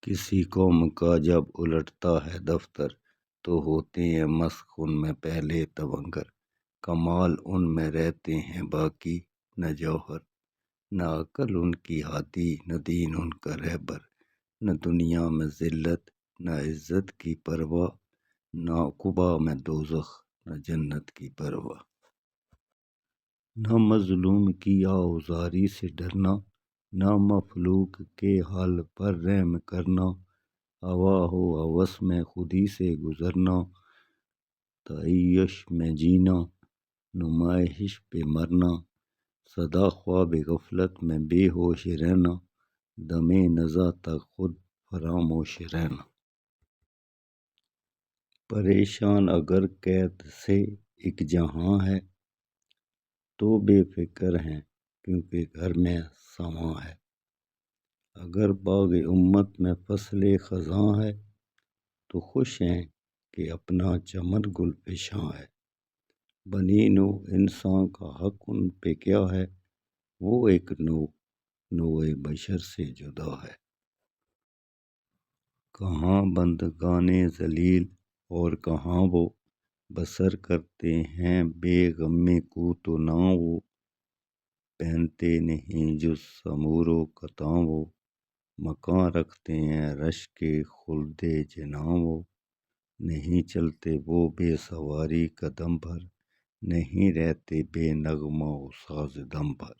کسی قوم کا جب الٹتا ہے دفتر، تو ہوتے ہیں مسخ ان میں پہلے تونگر۔ کمال ان میں رہتے ہیں باقی نہ جوہر، نہ عقل ان کی ہادی نہ دین ان کا رہبر۔ نہ دنیا میں ذلت نہ عزت کی پرواہ، نہ عقبیٰ میں دوزخ نہ جنت کی پرواہ۔ نہ مظلوم کی آہوازاری سے ڈرنا، نہ مخلوق کے حال پر رحم کرنا۔ ہوا و ہوس میں خودی سے گزرنا، تعیش میں جینا نمائش پہ مرنا۔ سدا خواب غفلت میں بے ہوش رہنا، دم نزا تک خود فراموش رہنا۔ پریشان اگر قید سے ایک جہاں ہے، تو بے فکر ہیں کیونکہ گھر میں سماں ہے۔ اگر باغ امت میں فصل خزاں ہے، تو خوش ہیں کہ اپنا چمن گل فشاں ہے۔ بنی نوع انسان کا حق ان پہ کیا ہے، وہ ایک نوع بشر سے جدا ہے۔ کہاں بندگان ذلیل اور کہاں وہ، بسر کرتے ہیں بے غم قوت و ناں وہ۔ پہنتے نہیں جز سمور و کتاں وہ، مکاں رکھتے ہیں رشک خلد جناں وہ۔ نہیں چلتے وہ بے سواری قدم بھر، نہیں رہتے بے نغمہ و ساز دم بھر۔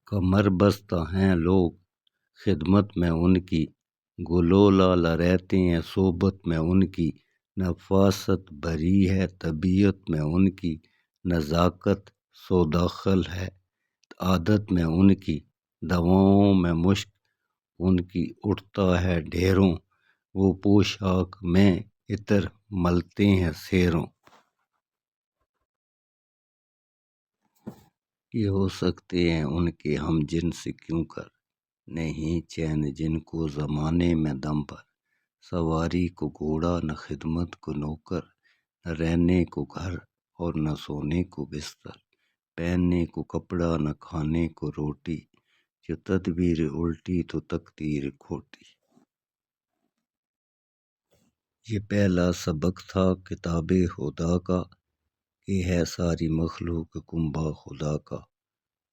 کمر بستہ ہیں لوگ خدمت میں ان کی، گل و لالہ رہتے ہیں صحبت میں ان کی۔ نفاست بھری ہے طبیعت میں ان کی، نزاکت سوداخل ہے عادت میں ان کی۔ دواؤں میں مشک ان کی اٹھتا ہے ڈھیروں، وہ پوشاک میں عطر ملتے ہیں سیروں۔ یہ ہو سکتے ہیں ان کے ہم جنس کیوں کر، نہیں چین جن کو زمانے میں دم پر۔ سواری کو گھوڑا نہ خدمت کو نوکر، نہ رہنے کو گھر اور نہ سونے کو بستر۔ پہننے کو کپڑا نہ کھانے کو روٹی، جو تدبیر الٹی تو تقدیر کھوٹی۔ یہ پہلا سبق تھا کتاب خدا کا، کہ ہے ساری مخلوق کنبہ خدا کا۔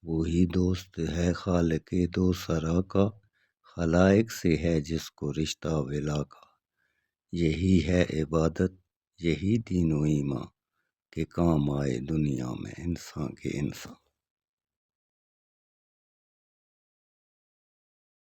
وہی دوست ہے خالق دو سرا کا، خلائق سے ہے جس کو رشتہ ولا کا۔ یہی ہے عبادت یہی دین و ایمان، کہ کام آئے دنیا میں انسان کے انسان۔